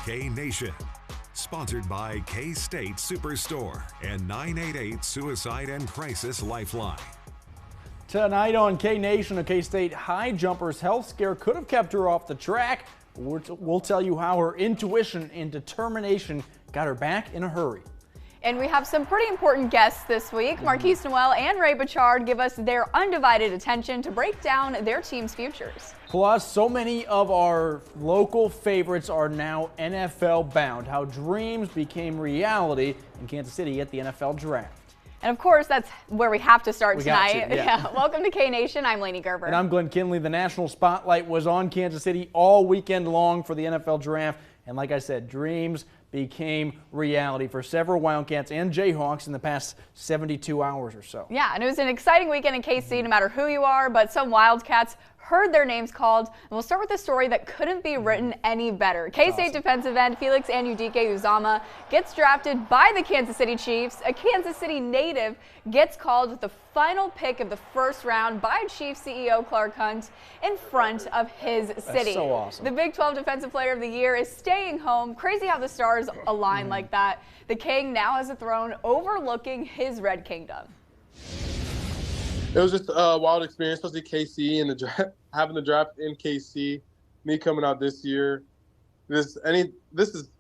K Nation. Sponsored by K-State Superstore and 988 Suicide and Crisis Lifeline. Tonight on K Nation, a K-State high jumper's health scare could have kept her off the track. We'll tell you how her intuition and determination got her back in a hurry. And we have some pretty important guests this week. Marquise Noel and Ray Bouchard give us their undivided attention to break down their team's futures. Plus, so many of our local favorites are now NFL bound. How dreams became reality in Kansas City at the NFL Draft. And of course, that's where we have to start tonight. Yeah. Welcome to K Nation. I'm Lainey Gerber. And I'm Glenn Kinley. The national spotlight was on Kansas City all weekend long for the NFL Draft. And like I said, dreams became reality for several Wildcats and Jayhawks in the past 72 hours or so. Yeah, and it was an exciting weekend in KC, no matter who you are, but some Wildcats heard their names called. And we'll start with a story that couldn't be written any better. K-State defensive end Felix Anudike-Uzomah gets drafted by the Kansas City Chiefs. A Kansas City native gets called with the final pick of the first round by Chiefs CEO Clark Hunt in front of his city. That's so awesome. The Big 12 Defensive Player of the Year is staying home. Crazy how the stars align like that. The King now has a throne overlooking his Red Kingdom. It was just a wild experience, especially KC and having the draft in KC. Me coming out this year, this is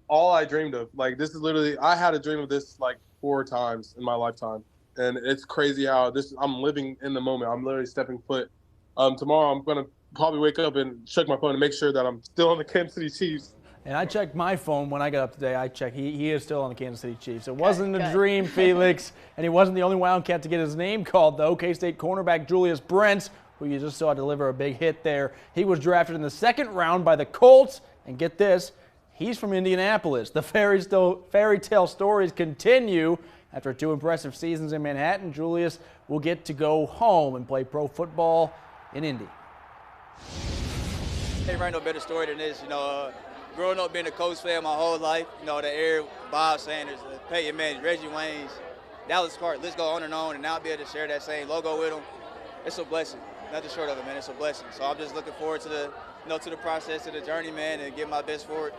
all I dreamed of. Like, this is literally, I had a dream of this like 4 times in my lifetime, and it's crazy how I'm living in the moment. I'm literally stepping foot. Tomorrow I'm gonna probably wake up and check my phone and make sure that I'm still on the Kansas City Chiefs. And I checked my phone when I got up today. I checked. He is still on the Kansas City Chiefs. It wasn't a dream, Felix. And he wasn't the only Wildcat to get his name called, though. K-State cornerback Julius Brents, who you just saw deliver a big hit there. He was drafted in the 2nd round by the Colts. And get this, he's from Indianapolis. The fairy tale stories continue. After 2 impressive seasons in Manhattan, Julius will get to go home and play pro football in Indy. Ain't no better story than this, growing up being a Colts fan my whole life, the era, Bob Sanders, Peyton Manning, Reggie Wayne's, Dallas Clark, let's go on, and now be able to share that same logo with them. It's a blessing. Nothing short of it, man. It's a blessing. So I'm just looking forward to the process, to the journey, man, and get my best foot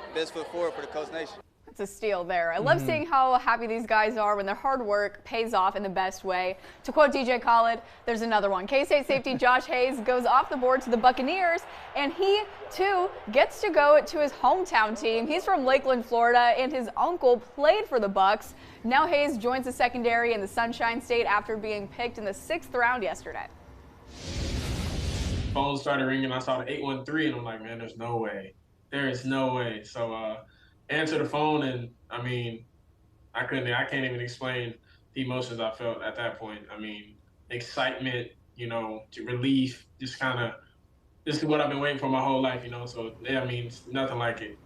forward for the Coast Nation. It's a steal there. I love seeing how happy these guys are when their hard work pays off in the best way. To quote DJ Khaled, there's another one. K-State safety Josh Hayes goes off the board to the Buccaneers, and he, too, gets to go to his hometown team. He's from Lakeland, Florida, and his uncle played for the Bucs. Now Hayes joins the secondary in the Sunshine State after being picked in the 6th round yesterday. Phone started ringing. I saw the 813, and I'm like, man, there's no way. There is no way. So, answer the phone, and I can't even explain the emotions I felt at that point. Excitement, relief, this is what I've been waiting for my whole life, so yeah, nothing like it.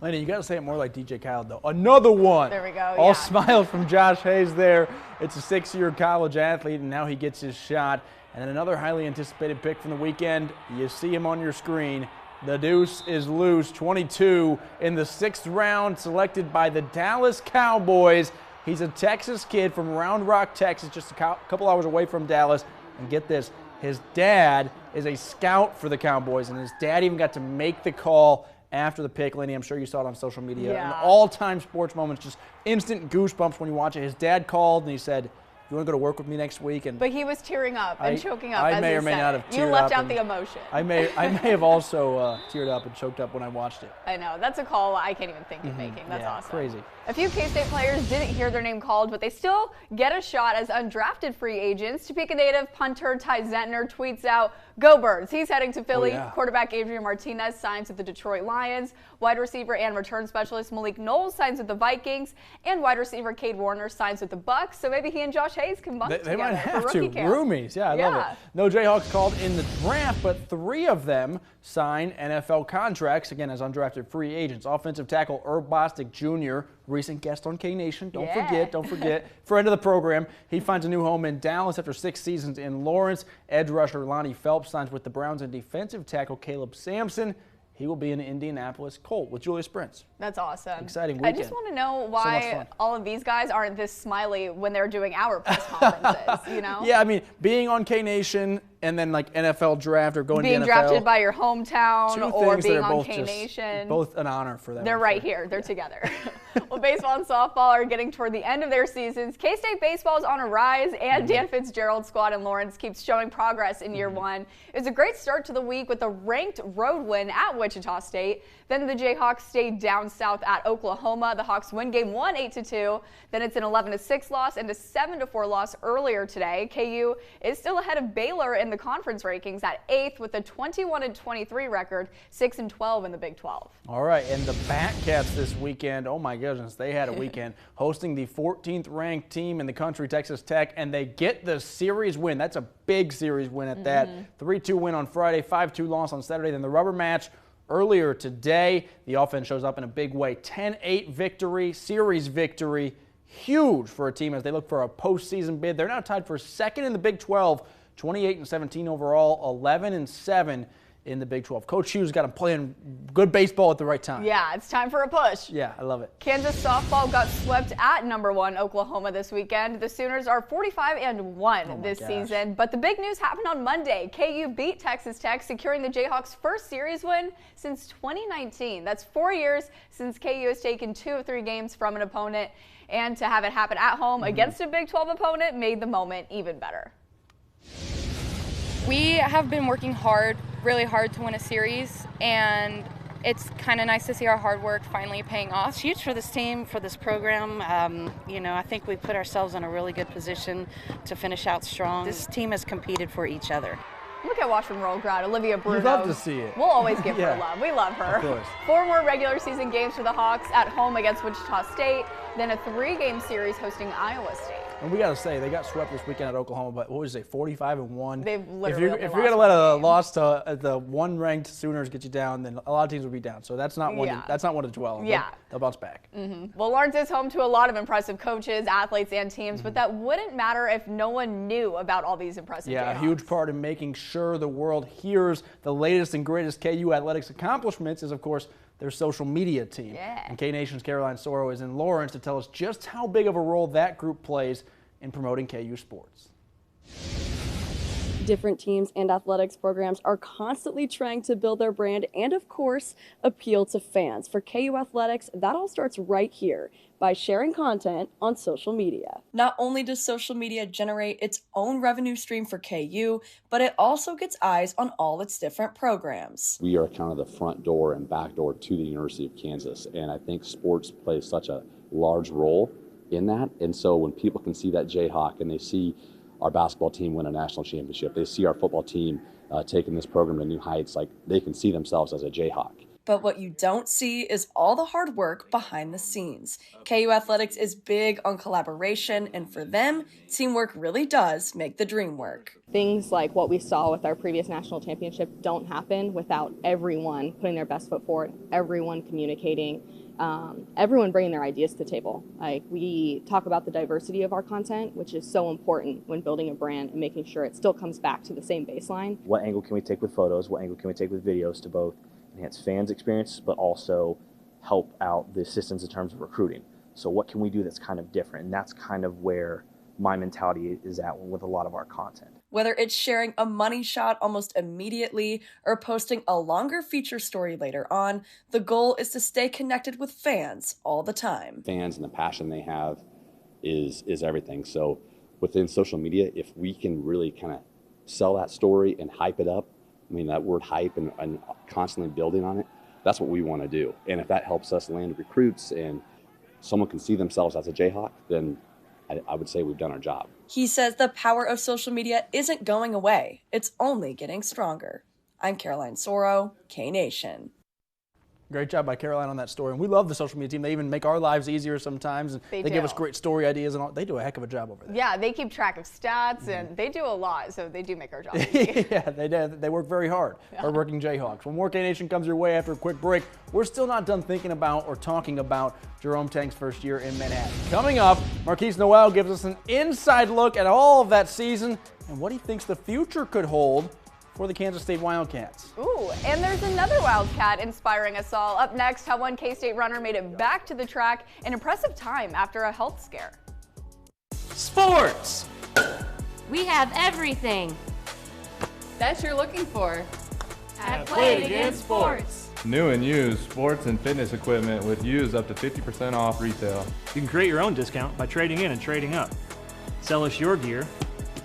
Lainey, you got to say it more like DJ Khaled, though. Another one. There we go. All smiles from Josh Hayes there. It's a 6-year college athlete, and now he gets his shot. And then another highly anticipated pick from the weekend. You see him on your screen. The deuce is loose, 22 in the 6th round, selected by the Dallas Cowboys. He's a Texas kid from Round Rock, Texas, just a couple hours away from Dallas. And get this, his dad is a scout for the Cowboys, and his dad even got to make the call after the pick. Lainey, I'm sure you saw it on social media. Yeah. An all-time sports moments, just instant goosebumps when you watch it. His dad called, and he said, you want to go to work with me next week? But he was tearing up and choking up. I as may he or may said not it. have teared You up. left out the emotion. I may have also teared up and choked up when I watched it. I know. That's a call I can't even think of making. That's Yeah, awesome. crazy. A few K-State players didn't hear their name called, but they still get a shot as undrafted free agents. Topeka native punter Ty Zentner tweets out, "Go Birds." He's heading to Philly. Quarterback Adrian Martinez signs with the Detroit Lions. Wide receiver and return specialist Malik Knowles signs with the Vikings. And wide receiver Cade Warner signs with the Bucs. So maybe he and Josh Hayes can bunk together. They might have for to. rookie camp. Roomies. Yeah, I love it. No Jayhawks called in the draft, but 3 of them sign NFL contracts, again, as undrafted free agents. Offensive tackle Herb Bostic Jr., recent guest on K-Nation. Don't forget. Friend of the program. He finds a new home in Dallas after 6 seasons in Lawrence. Edge rusher Lonnie Phelps signs with the Browns, and defensive tackle Caleb Sampson he will be in Indianapolis Colt with Julius Prince. That's awesome. Exciting weekend. I just want to know So why much fun. all of these guys aren't this smiley when they're doing our press conferences, you know? Yeah, I mean, being on K-Nation and then like NFL draft or going being to the NFL. drafted by your hometown Two or things that being are on both K-Nation. both an honor for them. They're right here. They're together. Well, baseball and softball are getting toward the end of their seasons. K-State baseball is on a rise, and Dan Fitzgerald's squad in Lawrence keeps showing progress in year one. It was a great start to the week with a ranked road win at Wichita State. Then the Jayhawks stayed down south at Oklahoma. The Hawks win game 1 8-2. Then it's an 11-6 loss and a 7-4 loss earlier today. KU is still ahead of Baylor in the conference rankings at 8th with a 21-23 record, 6-12 in the Big 12. All right, and the Batcats this weekend, oh my goodness, they had a weekend hosting the 14th ranked team in the country, Texas Tech, and they get the series win. That's a big series win at that. 3-2 win on Friday, 5-2 loss on Saturday. Then the rubber match earlier today. The offense shows up in a big way. 10-8 victory, series victory. Huge for a team as they look for a postseason bid. They're now tied for second in the Big 12, 28-17 overall, 11-7 in the Big 12. Coach Hughes got them playing good baseball at the right time. Yeah, it's time for a push. Yeah, I love it. Kansas softball got swept at #1 Oklahoma this weekend. The Sooners are 45-1 this season, but the big news happened on Monday. KU beat Texas Tech, securing the Jayhawks' first series win since 2019. That's 4 years since KU has taken 2 of 3 games from an opponent, and to have it happen at home against a Big 12 opponent made the moment even better. We have been working hard, really hard to win a series, and it's kind of nice to see our hard work finally paying off. It's huge for this team, for this program. I think we put ourselves in a really good position to finish out strong. This team has competed for each other. Look at Washington Roll grad Olivia Bruno. You'd love to see it. We'll always give her love. We love her. Of course. 4 more regular season games for the Hawks at home against Wichita State, then a 3-game series hosting Iowa State. And we got to say, they got swept this weekend at Oklahoma, but what was it, 45-1? They've literally If you're going to let a loss to the one-ranked Sooners get you down, then a lot of teams will be down. So that's not one. That's not one to dwell on. Yeah. They'll bounce back. Well, Lawrence is home to a lot of impressive coaches, athletes, and teams, but that wouldn't matter if no one knew about all these impressive Yeah, Jayhawks. a huge part in making sure the world hears the latest and greatest KU athletics accomplishments is, of course, their social media team. Yeah. And K-Nation's Caroline Soro is in Lawrence to tell us just how big of a role that group plays in promoting KU sports. Different teams and athletics programs are constantly trying to build their brand and, of course, appeal to fans. For KU Athletics, that all starts right here by sharing content on social media. Not only does social media generate its own revenue stream for KU, but it also gets eyes on all its different programs. We are kind of the front door and back door to the University of Kansas, and I think sports plays such a large role in that. And so when people can see that Jayhawk and they see our basketball team win a national championship, they see our football team taking this program to new heights, like they can see themselves as a Jayhawk. But what you don't see is all the hard work behind the scenes. KU Athletics is big on collaboration, and for them, teamwork really does make the dream work. Things like what we saw with our previous national championship don't happen without everyone putting their best foot forward, everyone communicating, everyone bringing their ideas to the table. Like, we talk about the diversity of our content, which is so important when building a brand and making sure it still comes back to the same baseline. What angle can we take with photos? What angle can we take with videos to both enhance fans' experience, but also help out the assistants in terms of recruiting? So what can we do that's kind of different? And that's kind of where my mentality is at with a lot of our content. Whether it's sharing a money shot almost immediately or posting a longer feature story later on, the goal is to stay connected with fans all the time. Fans and the passion they have is everything. So within social media, if we can really kind of sell that story and hype it up, I mean, that word hype and constantly building on it, that's what we want to do. And if that helps us land recruits and someone can see themselves as a Jayhawk, then I would say we've done our job. He says the power of social media isn't going away. It's only getting stronger. I'm Caroline Soro, K-Nation. Great job by Caroline on that story. And we love the social media team. They even make our lives easier sometimes. And they give us great story ideas and all. They do a heck of a job over there. Yeah, they keep track of stats and they do a lot, so they do make our job easy. Yeah, they do. They work very hard. Hard-working Jayhawks. When more K-Nation comes your way after a quick break, we're still not done thinking about or talking about Jerome Tang's first year in Manhattan. Coming up, Marquise Noel gives us an inside look at all of that season and what he thinks the future could hold for the Kansas State Wildcats. Ooh, and there's another Wildcat inspiring us all. Up next, how one K-State runner made it back to the track in impressive time after a health scare. Sports! We have everything that you're looking for at Play It Again Sports. New and used sports and fitness equipment with used up to 50% off retail. You can create your own discount by trading in and trading up. Sell us your gear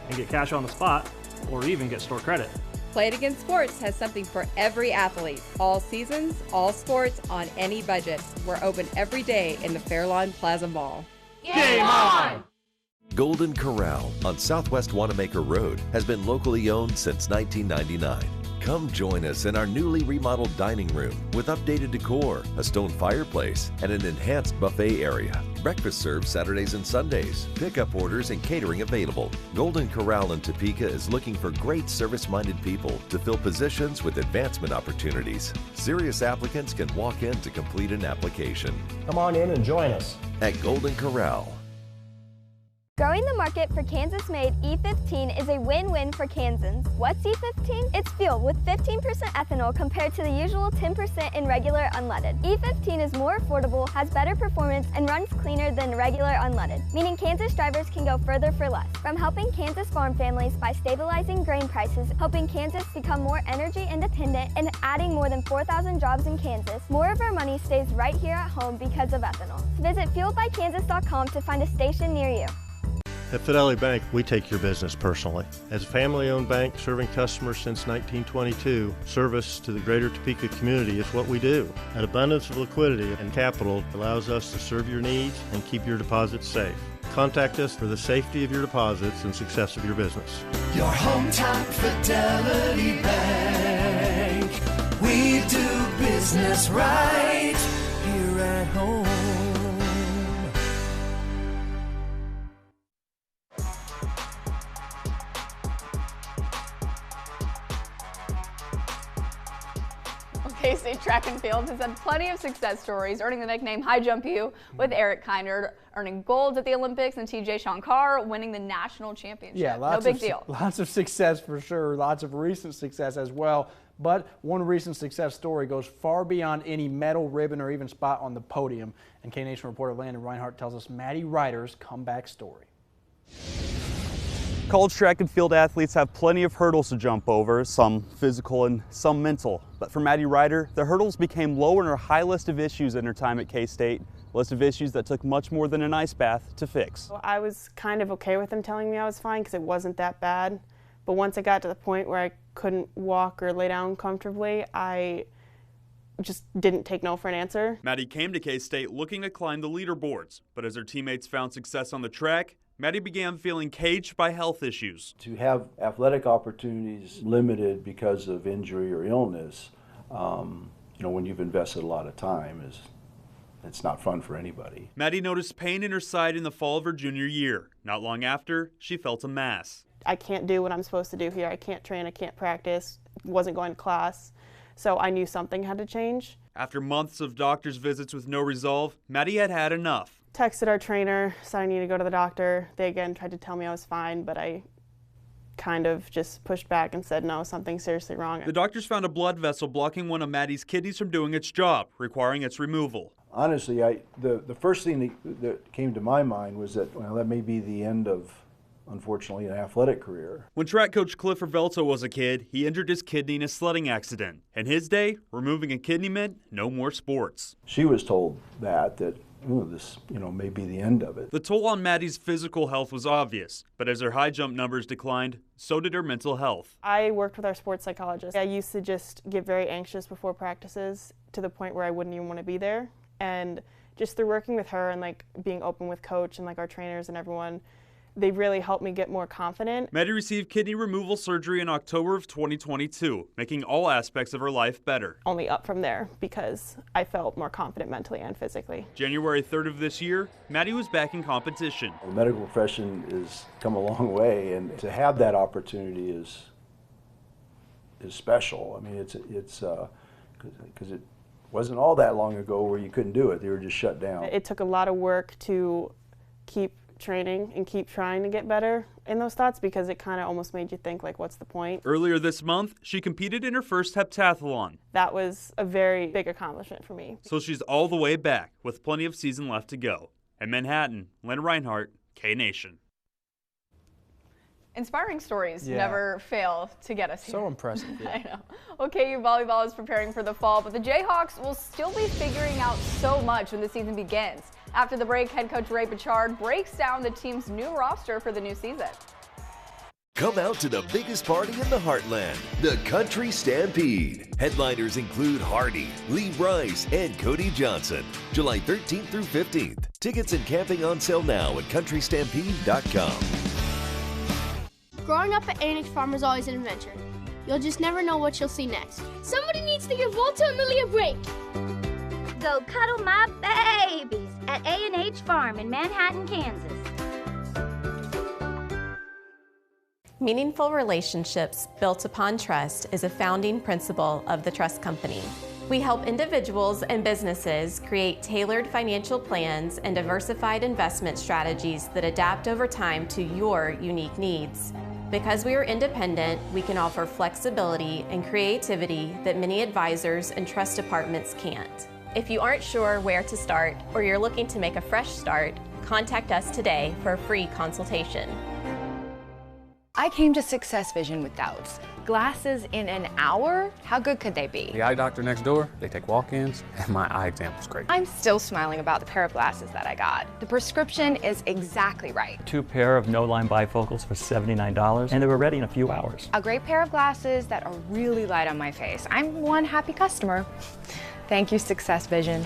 and get cash on the spot, or even get store credit. Play It Again Sports has something for every athlete. All seasons, all sports, on any budget. We're open every day in the Fairlawn Plaza Mall. Game on! Golden Corral on Southwest Wanamaker Road has been locally owned since 1999. Come join us in our newly remodeled dining room with updated decor, a stone fireplace, and an enhanced buffet area. Breakfast served Saturdays and Sundays. Pickup orders and catering available. Golden Corral in Topeka is looking for great service-minded people to fill positions with advancement opportunities. Serious applicants can walk in to complete an application. Come on in and join us at Golden Corral. Growing the market for Kansas-made E15 is a win-win for Kansans. What's E15? It's fuel with 15% ethanol compared to the usual 10% in regular unleaded. E15 is more affordable, has better performance, and runs cleaner than regular unleaded, meaning Kansas drivers can go further for less. From helping Kansas farm families by stabilizing grain prices, helping Kansas become more energy independent, and adding more than 4,000 jobs in Kansas, more of our money stays right here at home because of ethanol. Visit fueledbykansas.com to find a station near you. At Fidelity Bank, we take your business personally. As a family-owned bank serving customers since 1922, service to the greater Topeka community is what we do. An abundance of liquidity and capital allows us to serve your needs and keep your deposits safe. Contact us for the safety of your deposits and success of your business. Your hometown Fidelity Bank. We do business right here at home. K-State Track and Field has had plenty of success stories, earning the nickname High Jump U, with Eric Kiner earning gold at the Olympics and TJ Shankar winning the national championship. Yeah, no big deal. Lots of success for sure, lots of recent success as well. But one recent success story goes far beyond any medal, ribbon, or even spot on the podium. And K-Nation reporter Landon Reinhardt tells us Maddie Ryder's comeback story. College track and field athletes have plenty of hurdles to jump over, some physical and some mental. But for Maddie Ryder, the hurdles became low on her high list of issues in her time at K-State, a list of issues that took much more than an ice bath to fix. I was kind of okay with them telling me I was fine because it wasn't that bad. But once I got to the point where I couldn't walk or lay down comfortably, I just didn't take no for an answer. Maddie came to K-State looking to climb the leaderboards, but as her teammates found success on the track, Maddie began feeling caged by health issues. To have athletic opportunities limited because of injury or illness, when you've invested a lot of time, it's not fun for anybody. Maddie noticed pain in her side in the fall of her junior year. Not long after, she felt a mass. I can't do what I'm supposed to do here. I can't train, I can't practice, wasn't going to class. So I knew something had to change. After months of doctor's visits with no resolve, Maddie had had enough. Texted our trainer, said I need to go to the doctor. They again tried to tell me I was fine, but I kind of just pushed back and said no, something's seriously wrong. The doctors found a blood vessel blocking one of Maddie's kidneys from doing its job, requiring its removal. Honestly, the first thing that came to my mind was that, well, that may be the end of, unfortunately, an athletic career. When track coach Cliff Revelto was a kid, he injured his kidney in a sledding accident. In his day, removing a kidney meant no more sports. She was told that this, may be the end of it. The toll on Maddie's physical health was obvious, but as her high jump numbers declined, so did her mental health. I worked with our sports psychologist. I used to just get very anxious before practices to the point where I wouldn't even want to be there. And just through working with her and being open with coach and our trainers and everyone, they really helped me get more confident. Maddie received kidney removal surgery in October of 2022, making all aspects of her life better. Only up from there because I felt more confident mentally and physically. January 3rd of this year, Maddie was back in competition. The medical profession has come a long way, and to have that opportunity is special. I mean, it's because it wasn't all that long ago where you couldn't do it. They were just shut down. It took a lot of work to keep training and keep trying to get better in those thoughts, because it kind of almost made you think, like, what's the point? Earlier this month, she competed in her first heptathlon. That was a very big accomplishment for me. So she's all the way back with plenty of season left to go. In Manhattan, Len Reinhardt, K-Nation. Inspiring stories never fail to get us here. So impressive. Yeah. I know. Well, KU volleyball is preparing for the fall, but the Jayhawks will still be figuring out so much when the season begins. After the break, head coach Ray Bichard breaks down the team's new roster for the new season. Come out to the biggest party in the heartland, the Country Stampede. Headliners include Hardy, Lee Bryce, and Cody Johnson. July 13th through 15th. Tickets and camping on sale now at countrystampede.com. Growing up at A&H Farm is always an adventure. You'll just never know what you'll see next. Somebody needs to give Walter and Lily a break. Go cuddle my babies at A&H Farm in Manhattan, Kansas. Meaningful relationships built upon trust is a founding principle of the Trust Company. We help individuals and businesses create tailored financial plans and diversified investment strategies that adapt over time to your unique needs. Because we are independent, we can offer flexibility and creativity that many advisors and trust departments can't. If you aren't sure where to start or you're looking to make a fresh start, contact us today for a free consultation. I came to Success Vision with doubts. Glasses in an hour? How good could they be? The eye doctor next door, they take walk-ins, and my eye exam was great. I'm still smiling about the pair of glasses that I got. The prescription is exactly right. 2 pair of no-line bifocals for $79, and they were ready in a few hours. A great pair of glasses that are really light on my face. I'm one happy customer. Thank you, Success Vision.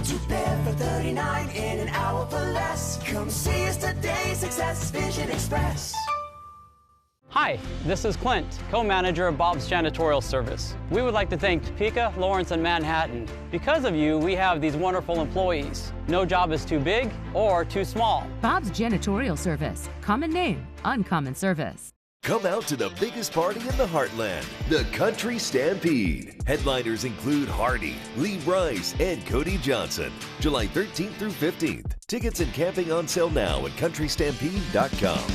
2 pair for $39 in an hour for less. Come see us today, Success Vision Express. Hi, this is Clint, co-manager of Bob's Janitorial Service. We would like to thank Topeka, Lawrence, and Manhattan. Because of you, we have these wonderful employees. No job is too big or too small. Bob's Janitorial Service. Common name, uncommon service. Come out to the biggest party in the heartland, the Country Stampede. Headliners include Hardy, Lee Bryce, and Cody Johnson. July 13th through 15th. Tickets and camping on sale now at countrystampede.com.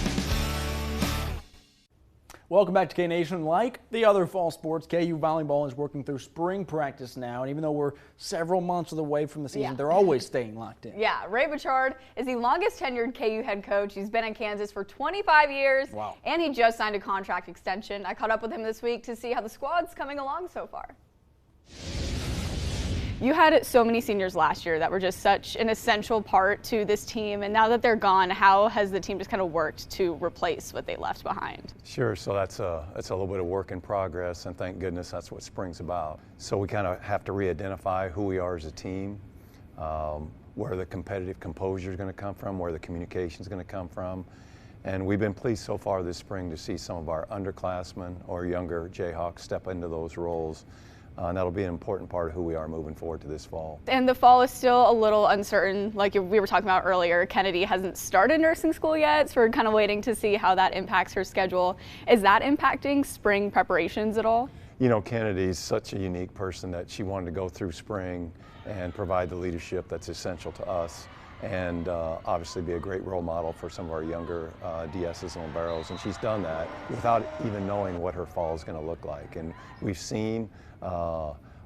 Welcome back to K-Nation. Like the other fall sports, KU volleyball is working through spring practice now, and even though we're several months away from the season, they're always staying locked in. Yeah, Ray Bichard is the longest tenured KU head coach. He's been in Kansas for 25 years, and he just signed a contract extension. I caught up with him this week to see how the squad's coming along so far. You had so many seniors last year that were just such an essential part to this team, and now that they're gone, how has the team just kind of worked to replace what they left behind? Sure, so that's a little bit of work in progress, and thank goodness that's what spring's about. So we kind of have to re-identify who we are as a team, where the competitive composure is going to come from, where the communication is going to come from. And we've been pleased so far this spring to see some of our underclassmen or younger Jayhawks step into those roles. And that'll be an important part of who we are moving forward to this fall. And the fall is still a little uncertain. Like we were talking about earlier, Kennedy hasn't started nursing school yet, so we're kind of waiting to see how that impacts her schedule. Is that impacting spring preparations at all? You know, Kennedy's such a unique person that she wanted to go through spring and provide the leadership that's essential to us, and obviously be a great role model for some of our younger DSs and liberos. And she's done that without even knowing what her fall is going to look like. And we've seen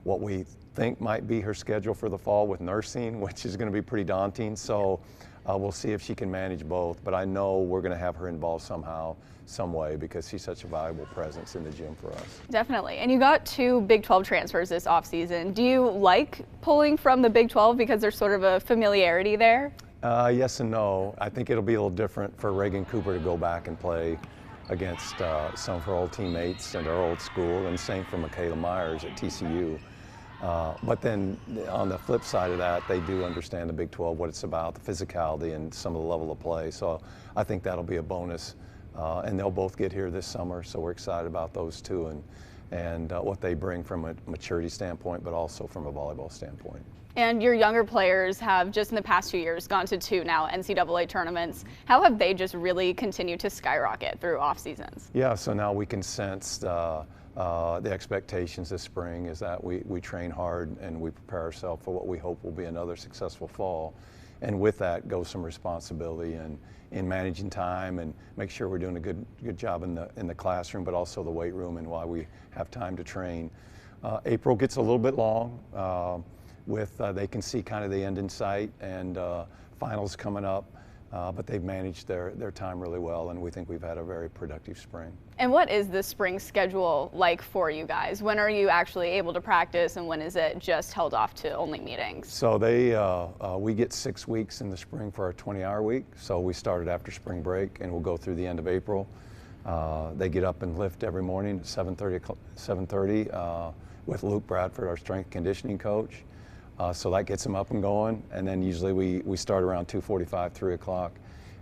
what we think might be her schedule for the fall with nursing, which is going to be pretty daunting. So we'll see if she can manage both. But I know we're going to have her involved somehow, some way, because she's such a valuable presence in the gym for us. Definitely. And you got 2 Big 12 transfers this offseason. Do you like pulling from the Big 12 because there's sort of a familiarity there? Yes and no. I think it'll be a little different for Reagan Cooper to go back and play against some of her old teammates and her old school, and same for Michaela Myers at TCU. But then on the flip side of that, they do understand the Big 12, what it's about, the physicality and some of the level of play. So I think that'll be a bonus. And they'll both get here this summer, so we're excited about those two and what they bring from a maturity standpoint, but also from a volleyball standpoint. And your younger players have just in the past 2 years gone to 2 now NCAA tournaments. How have they just really continued to skyrocket through off seasons? Yeah, so now we can sense the expectations this spring is that we train hard and we prepare ourselves for what we hope will be another successful fall. And with that goes some responsibility in managing time and make sure we're doing a good job in the classroom, but also the weight room and why we have time to train. April gets a little bit long they can see kind of the end in sight and finals coming up, but they've managed their time really well, and we think we've had a very productive spring. And what is the spring schedule like for you guys? When are you actually able to practice, and when is it just held off to only meetings? So we get 6 weeks in the spring for our 20-hour week. So we started after spring break, and we'll go through the end of April. They get up and lift every morning at 7:30 with Luke Bradford, our strength conditioning coach. So that gets them up and going, and then usually we start around 2:45, 3 o'clock,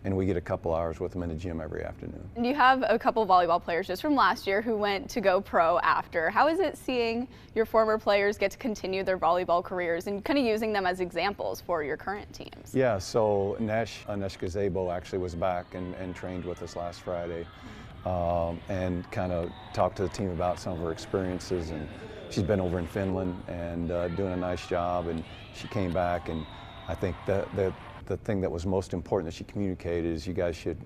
and we get a couple hours with them in the gym every afternoon. And you have a couple of volleyball players just from last year who went to go pro after. How is it seeing your former players get to continue their volleyball careers and kind of using them as examples for your current teams? Yeah, so Nesh Gazebo actually was back and trained with us last Friday and kind of talked to the team about some of her experiences, and she's been over in Finland and doing a nice job, and she came back, and I think that the thing that was most important that she communicated is you guys should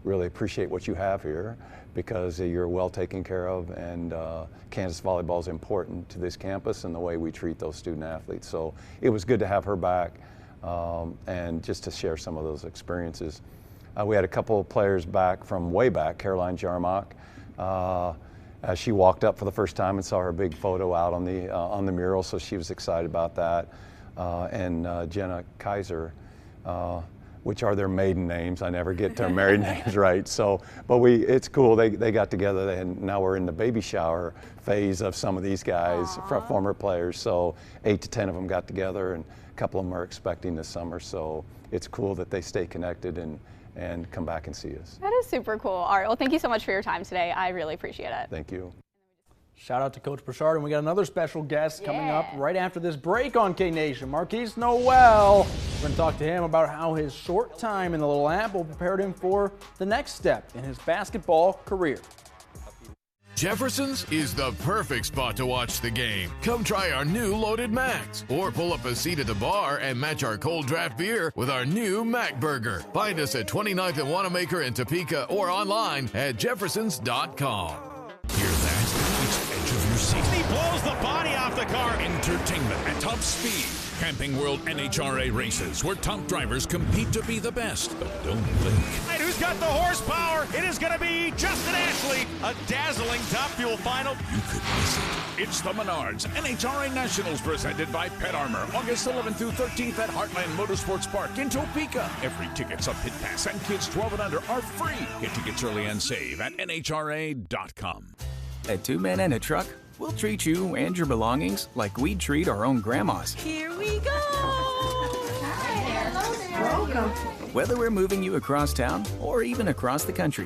really appreciate what you have here because you're well taken care of, and Kansas volleyball is important to this campus and the way we treat those student athletes. So it was good to have her back and just to share some of those experiences. We had a couple of players back from way back, Caroline Jarmock. She walked up for the first time and saw her big photo out on the mural, so she was excited about that. And Jenna Kaiser, which are their maiden names. I never get their married names right. So, but it's cool. They got together, and now we're in the baby shower phase of some of these guys, former players. So 8 to 10 of them got together, and a couple of them are expecting this summer. So it's cool that they stay connected and come back and see us. That is super cool. All right, well, thank you so much for your time today. I really appreciate it. Thank you. Shout out to Coach Broussard, and we got another special guest coming up right after this break on K-Nation. Marquise Noel. We're going to talk to him about how his short time in the Little Apple prepared him for the next step in his basketball career. Jefferson's is the perfect spot to watch the game. Come try our new Loaded Macs, or pull up a seat at the bar and match our cold draft beer with our new Mac Burger. Find us at 29th and Wanamaker in Topeka or online at jeffersons.com. Hear that? Each edge of your seat. He blows the body off the car. Entertainment at top speed. Camping World NHRA races where top drivers compete to be the best. But don't blink. And who's got the horsepower? It is going to be Justin Ashley. A dazzling Top Fuel final. You could miss it. It's the Menards NHRA Nationals presented by Pet Armor. August 11th through 13th at Heartland Motorsports Park in Topeka. Every ticket's a pit pass, and kids 12 and under are free. Get tickets early and save at NHRA.com. At Two Men and a Truck, we'll treat you and your belongings like we'd treat our own grandmas. Here we go! Hi there. Hello there. Welcome. Whether we're moving you across town or even across the country.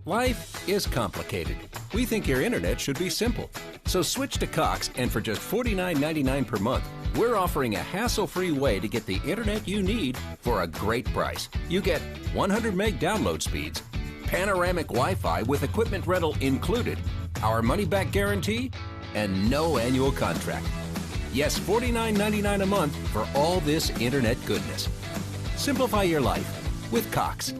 Life is complicated. We think your internet should be simple. So switch to Cox, and for just $49.99 per month, we're offering a hassle-free way to get the internet you need for a great price. You get 100 meg download speeds, panoramic Wi-Fi with equipment rental included, our money-back guarantee, and no annual contract. Yes, $49.99 a month for all this internet goodness. Simplify your life with Cox.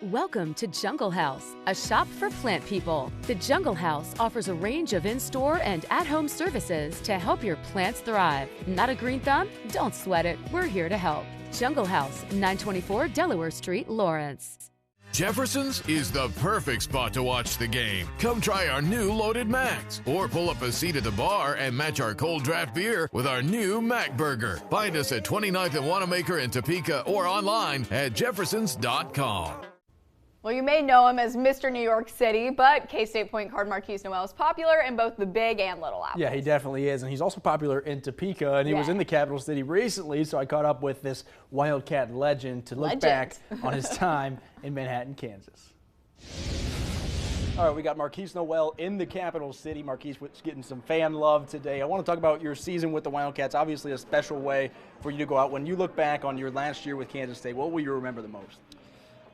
Welcome to Jungle House, a shop for plant people. The Jungle House offers a range of in-store and at-home services to help your plants thrive. Not a green thumb? Don't sweat it. We're here to help. Jungle House, 924 Delaware Street, Lawrence. Jefferson's is the perfect spot to watch the game. Come try our new Loaded Macs, or pull up a seat at the bar and match our cold draft beer with our new Mac Burger. Find us at 29th and Wanamaker in Topeka or online at jeffersons.com. Well, you may know him as Mr. New York City, but K-State point guard Marquise Noel is popular in both the Big and Little Apple. Yeah, he definitely is, and he's also popular in Topeka, and he was in the capital city recently, so I caught up with this Wildcat legend to look back on his time in Manhattan, Kansas. All right, we got Marquise Noel in the capital city. Marquise was getting some fan love today. I want to talk about your season with the Wildcats. Obviously a special way for you to go out. When you look back on your last year with Kansas State, what will you remember the most?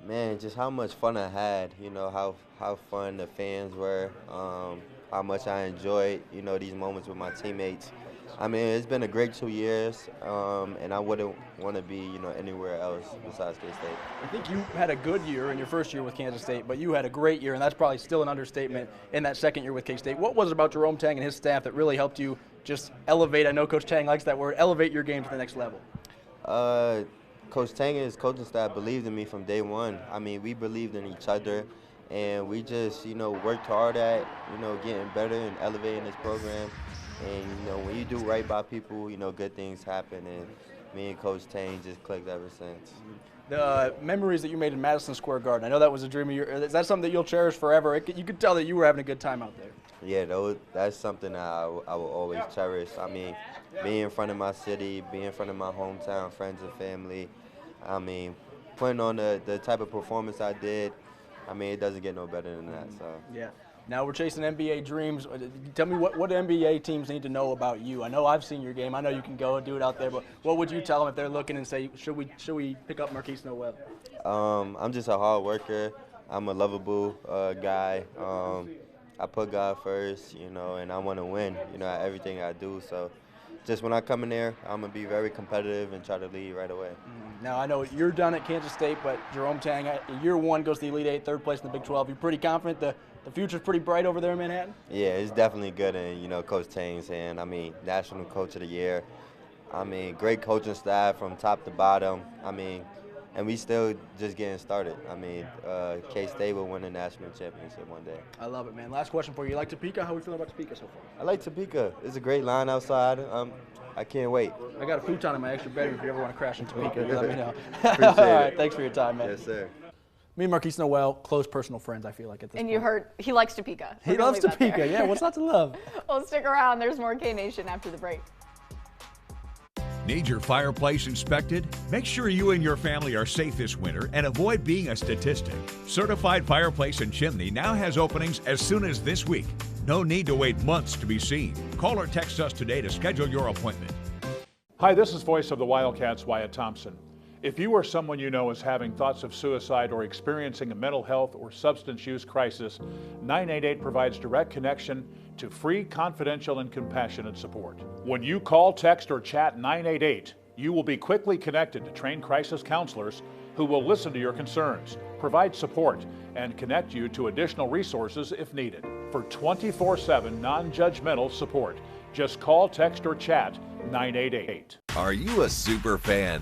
Man, just how much fun I had, you know, how fun the fans were, how much I enjoyed, you know, these moments with my teammates. I mean, it's been a great 2 years, and I wouldn't want to be, anywhere else besides K-State. I think you had a good year in your first year with Kansas State, but you had a great year, and that's probably still an understatement in that second year with K-State. What was it about Jerome Tang and his staff that really helped you just elevate? I know Coach Tang likes that word, elevate your game to the next level. Coach Tang and his coaching staff believed in me from day one. I mean, we believed in each other, and we just, worked hard at, getting better and elevating this program. And, when you do right by people, good things happen. And me and Coach Tang just clicked ever since. The memories that you made in Madison Square Garden, I know that was a dream of yours. Is that something that you'll cherish forever? You could tell that you were having a good time out there. Yeah, that's something that I will always cherish. I mean, being in front of my city, being in front of my hometown, friends and family. I mean, putting on the type of performance I did, I mean, it doesn't get no better than that. So. Yeah. Now we're chasing NBA dreams. Tell me what NBA teams need to know about you. I know I've seen your game. I know you can go and do it out there, but what would you tell them if they're looking and say, should we pick up Marquise Noel? I'm just a hard worker. I'm a lovable guy. I put God first, and I want to win, at everything I do. So just when I come in there, I'm going to be very competitive and try to lead right away. Now, I know you're done at Kansas State, but Jerome Tang, year one goes to the Elite Eight, third place in the Big 12. You're pretty confident the future's pretty bright over there in Manhattan? Yeah, it's definitely good. And, Coach Tang's saying, National Coach of the Year. Great coaching staff from top to bottom. And we still just getting started. K-State will win a national championship one day. I love it, man. Last question for you. You like Topeka? How are we feeling about Topeka so far? I like Topeka. It's a great line outside. I can't wait. I got a futon in my extra bedroom if you ever want to crash in Topeka. Let me know. Appreciate All right, it. thanks for your time, man. Yes, sir. Me and Marquise Noel, close personal friends, I feel like, at this point. And you heard he likes Topeka. He loves Topeka, yeah. What's not to love? Well, stick around. There's more K-Nation after the break. Need your fireplace inspected? Make sure you and your family are safe this winter and avoid being a statistic. Certified Fireplace and Chimney now has openings as soon as this week. No need to wait months to be seen. Call or text us today to schedule your appointment. Hi, this is Voice of the Wildcats, Wyatt Thompson. If you or someone you know is having thoughts of suicide or experiencing a mental health or substance use crisis, 988 provides direct connection to free, confidential, and compassionate support. When you call, text, or chat 988, you will be quickly connected to trained crisis counselors who will listen to your concerns, provide support, and connect you to additional resources if needed. For 24/7 non-judgmental support, just call, text, or chat 988. Are you a super fan?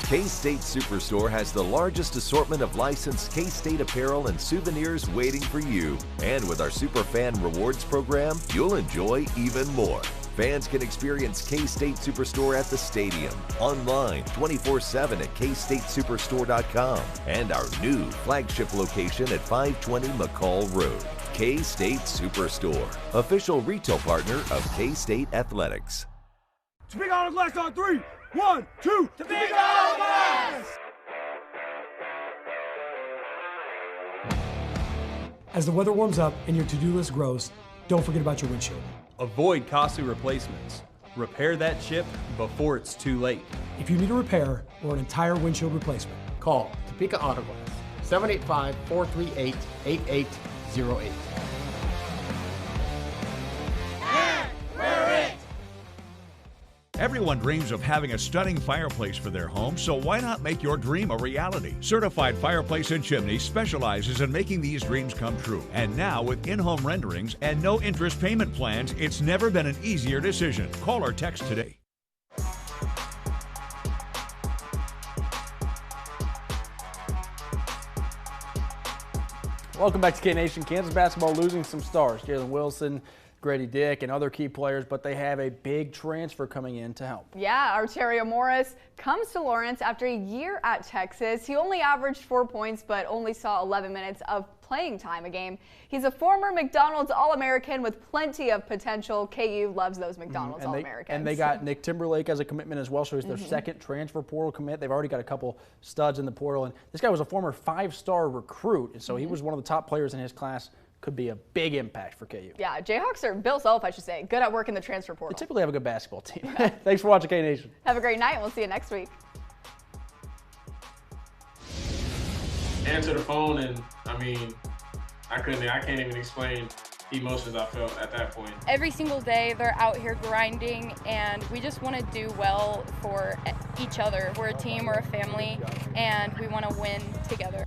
K-State Superstore has the largest assortment of licensed K-State apparel and souvenirs waiting for you. And with our Superfan Rewards program, you'll enjoy even more. Fans can experience K-State Superstore at the stadium, online 24/7 at kstatesuperstore.com, and our new flagship location at 520 McCall Road. K-State Superstore, official retail partner of K-State Athletics. Topeka on the glass on 3. 1, 2, Topeka on the glass! As the weather warms up and your to-do list grows, don't forget about your windshield. Avoid costly replacements. Repair that chip before it's too late. If you need a repair or an entire windshield replacement, call Topeka Auto Glass, 785-438-8808. Everyone dreams of having a stunning fireplace for their home, so why not make your dream a reality? Certified Fireplace and Chimney specializes in making these dreams come true. And now with in-home renderings and no interest payment plans, it's never been an easier decision. Call or text today. Welcome back to K-Nation. Kansas basketball losing some stars. Jalen Wilson, Grady Dick, and other key players, but they have a big transfer coming in to help. Yeah, Arterio Morris comes to Lawrence after a year at Texas. He only averaged 4 points, but only saw 11 minutes of playing time a game. He's a former McDonald's All-American with plenty of potential. KU loves those McDonald's All-Americans. And they got Nick Timberlake as a commitment as well, so he's their second transfer portal commit. They've already got a couple studs in the portal, and this guy was a former 5-star recruit, and so he was one of the top players in his class. Could be a big impact for KU. Yeah, Jayhawks are, Bill Self, I should say, good at work in the transfer portal. They typically have a good basketball team. Thanks for watching K-Nation. Have a great night, and we'll see you next week. Answer the phone, and I mean, I can't even explain emotions I felt at that point. Every single day they're out here grinding, and we just want to do well for each other. We're a team, we're a family, and we want to win together.